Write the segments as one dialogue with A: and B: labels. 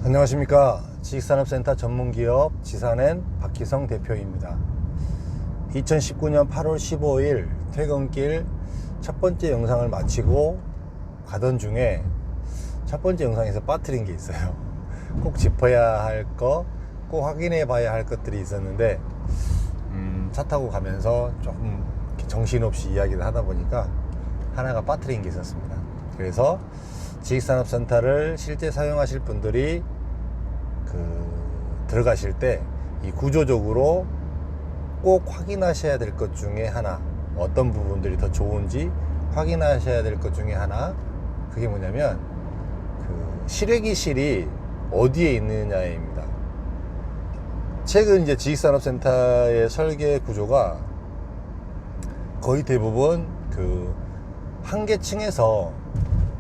A: 안녕하십니까. 지식산업센터 전문기업 지산엔 박희성 대표입니다. 2019년 8월 15일 퇴근길 첫 번째 영상을 마치고 가던 중에 첫 번째 영상에서 빠뜨린 게 있어요. 꼭 짚어야 할 거, 꼭 확인해 봐야 할 것들이 있었는데 차 타고 가면서 조금 정신없이 이야기를 하다 보니까 하나가 빠뜨린 게 있었습니다. 그래서 지식산업센터를 실제 사용하실 분들이 들어가실 때 이 구조적으로 꼭 확인하셔야 될 것 중에 하나, 어떤 부분들이 더 좋은지 확인하셔야 될 것 중에 하나, 그게 뭐냐면 실외기실이 어디에 있느냐입니다. 최근 이제 지식산업센터의 설계 구조가 거의 대부분 한 개 층에서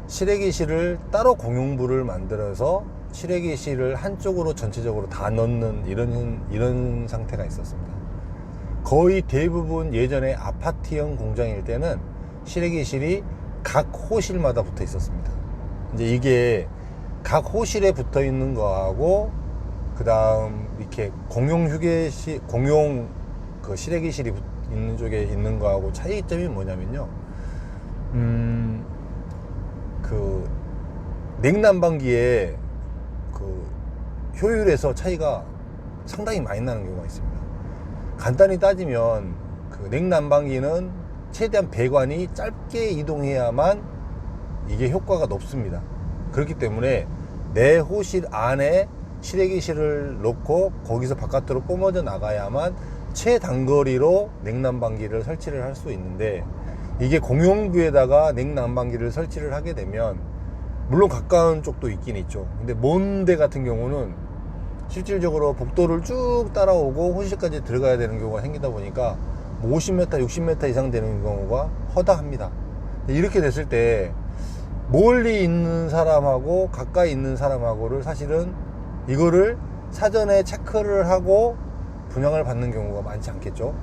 A: 실외기실을 따로 공용부를 만들어서 실외기실을 한쪽으로 전체적으로 다 넣는 이런 상태가 있었습니다. 거의 대부분 예전에 아파트형 공장일 때는 실외기실이 각 호실마다 붙어 있었습니다. 이제 이게 각 호실에 붙어 있는 거하고 그 다음 이렇게 공용 실외기실이 있는 쪽에 있는 거하고 차이점이 뭐냐면요. 냉난방기에 효율에서 차이가 상당히 많이 나는 경우가 있습니다. 간단히 따지면 냉난방기는 최대한 배관이 짧게 이동해야만 이게 효과가 높습니다. 그렇기 때문에 내 호실 안에 실외기실을 놓고 거기서 바깥으로 뿜어져 나가야만 최단거리로 냉난방기를 설치를 할 수 있는데, 이게 공용부에다가 냉난방기를 설치를 하게 되면 물론 가까운 쪽도 있긴 있죠. 근데 먼 데 같은 경우는 실질적으로 복도를 쭉 따라오고 호실까지 들어가야 되는 경우가 생기다 보니까 50m, 60m 이상 되는 경우가 허다합니다. 이렇게 됐을 때 멀리 있는 사람하고 가까이 있는 사람하고를 사실은 이거를 사전에 체크를 하고 분양을 받는 경우가 많지 않겠죠.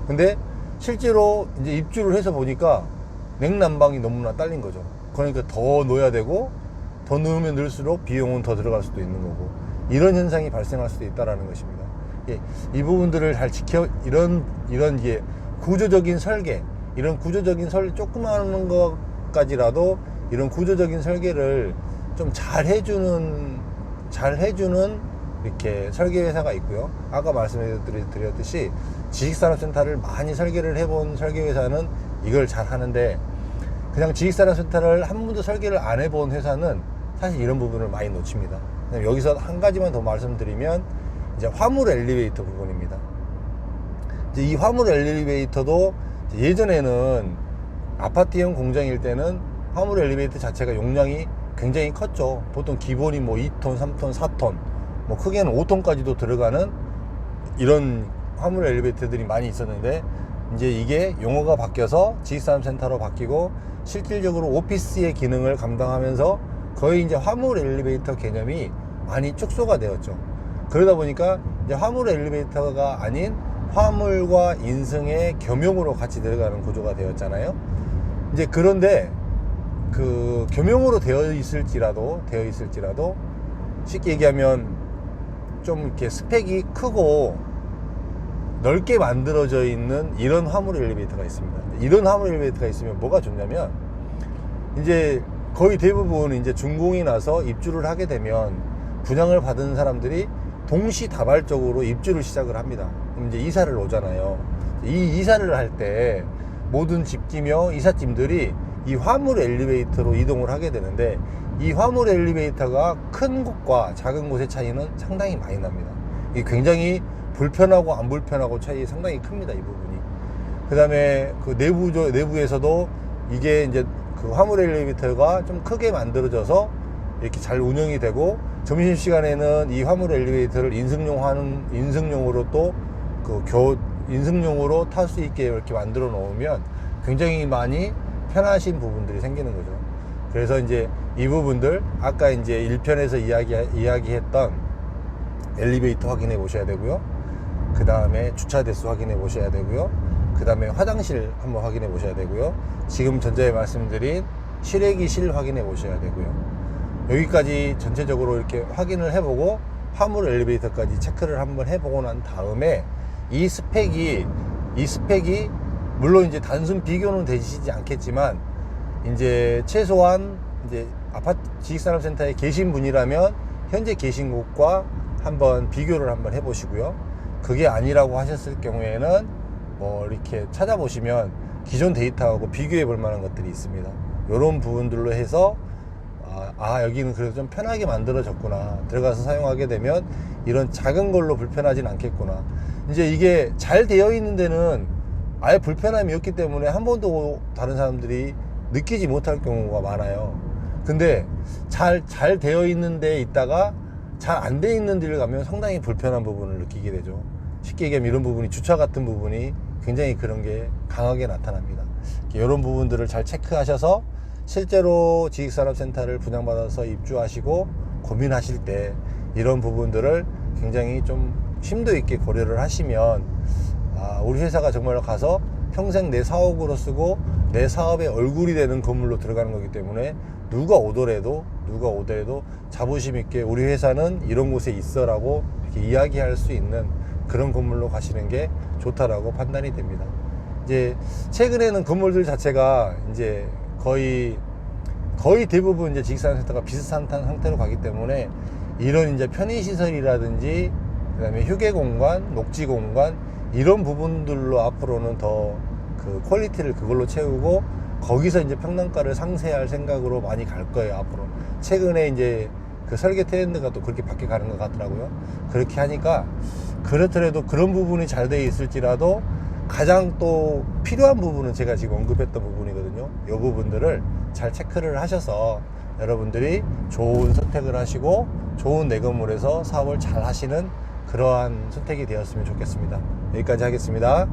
A: 근데 실제로 이제 입주를 해서 보니까 냉난방이 너무나 딸린 거죠. 그러니까 더 넣어야 되고, 더 넣으면 넣을수록 비용은 더 들어갈 수도 있는 거고, 이런 현상이 발생할 수도 있다라는 것입니다. 이 부분들을 잘 이런 이제 구조적인 설계, 조그마한 것까지라도 이런 구조적인 설계를 좀 잘 해주는 이렇게 설계 회사가 있고요. 아까 말씀드렸듯이 지식산업센터를 많이 설계를 해본 설계 회사는 이걸 잘 하는데, 그냥 지식산업센터를 한 번도 설계를 안 해본 회사는 사실 이런 부분을 많이 놓칩니다. 여기서 한 가지만 더 말씀드리면 이제 화물 엘리베이터 부분입니다. 이제 이 화물 엘리베이터도 예전에는 아파트형 공장일 때는 화물 엘리베이터 자체가 용량이 굉장히 컸죠. 보통 기본이 뭐 2톤, 3톤, 4톤, 뭐 크게는 5톤까지도 들어가는 이런 화물 엘리베이터들이 많이 있었는데, 이제 이게 용어가 바뀌어서 지식산업센터로 바뀌고 실질적으로 오피스의 기능을 감당하면서 거의 이제 화물 엘리베이터 개념이 많이 축소가 되었죠. 그러다 보니까 이제 화물 엘리베이터가 아닌 화물과 인승의 겸용으로 같이 들어가는 구조가 되었잖아요. 이제 그런데 겸용으로 되어 있을지라도 쉽게 얘기하면 좀 이렇게 스펙이 크고 넓게 만들어져 있는 이런 화물 엘리베이터가 있습니다. 이런 화물 엘리베이터가 있으면 뭐가 좋냐면, 이제 거의 대부분 이제 준공이 나서 입주를 하게 되면 분양을 받은 사람들이 동시다발적으로 입주를 시작을 합니다. 그럼 이제 이사를 오잖아요. 이 이사를 할 때 모든 집기며 이삿짐들이 이 화물 엘리베이터로 이동을 하게 되는데, 이 화물 엘리베이터가 큰 곳과 작은 곳의 차이는 상당히 많이 납니다. 이게 굉장히 불편하고 안 불편하고 차이 상당히 큽니다, 이 부분이. 그 다음에 내부에서도 이게 이제 화물 엘리베이터가 좀 크게 만들어져서 이렇게 잘 운영이 되고, 점심시간에는 이 화물 엘리베이터를 인승용으로 또 인승용으로 탈 수 있게 이렇게 만들어 놓으면 굉장히 많이 편하신 부분들이 생기는 거죠. 그래서 이제 이 부분들, 아까 이제 1편에서 이야기했던 엘리베이터 확인해 보셔야 되고요. 그 다음에 주차 대수 확인해 보셔야 되고요. 그 다음에 화장실 한번 확인해 보셔야 되고요. 지금 전자에 말씀드린 실외기실 확인해 보셔야 되고요. 여기까지 전체적으로 이렇게 확인을 해보고 화물 엘리베이터까지 체크를 한번 해보고 난 다음에 이 스펙이 물론 이제 단순 비교는 되시지 않겠지만 이제 최소한 이제 아파트 지식산업센터에 계신 분이라면 현재 계신 곳과 한번 비교를 한번 해보시고요. 그게 아니라고 하셨을 경우에는 뭐 이렇게 찾아보시면 기존 데이터하고 비교해 볼 만한 것들이 있습니다. 이런 부분들로 해서 여기는 그래도 좀 편하게 만들어졌구나, 들어가서 사용하게 되면 이런 작은 걸로 불편하진 않겠구나. 이제 이게 잘 되어 있는 데는 아예 불편함이 없기 때문에 한 번도 다른 사람들이 느끼지 못할 경우가 많아요. 근데 잘 되어 있는 데에 있다가 잘 안 되어 있는 데를 가면 상당히 불편한 부분을 느끼게 되죠. 쉽게 얘기하면 이런 부분이, 주차 같은 부분이 굉장히 그런 게 강하게 나타납니다. 이런 부분들을 잘 체크하셔서 실제로 지식산업센터를 분양받아서 입주하시고 고민하실 때 이런 부분들을 굉장히 좀 심도 있게 고려를 하시면 우리 회사가 정말로 가서 평생 내 사옥으로 쓰고 내 사업의 얼굴이 되는 건물로 들어가는 거기 때문에 누가 오더라도 자부심 있게 우리 회사는 이런 곳에 있어 라고 이렇게 이야기할 수 있는 그런 건물로 가시는 게 좋다라고 판단이 됩니다. 이제 최근에는 건물들 자체가 이제 거의 대부분 이제 지식산업센터가 비슷한 상태로 가기 때문에 이런 이제 편의시설이라든지 그다음에 휴게공간, 녹지공간 이런 부분들로 앞으로는 더 그 퀄리티를 그걸로 채우고 거기서 이제 평당가를 상쇄할 생각으로 많이 갈 거예요, 앞으로. 최근에 이제 그 설계 트렌드가 또 그렇게 바뀌어가는 것 같더라고요. 그렇게 하니까 그렇더라도 그런 부분이 잘 돼 있을지라도 가장 또 필요한 부분은 제가 지금 언급했던 부분이거든요. 이 부분들을 잘 체크를 하셔서 여러분들이 좋은 선택을 하시고 좋은 내 건물에서 사업을 잘 하시는 그러한 선택이 되었으면 좋겠습니다. 여기까지 하겠습니다.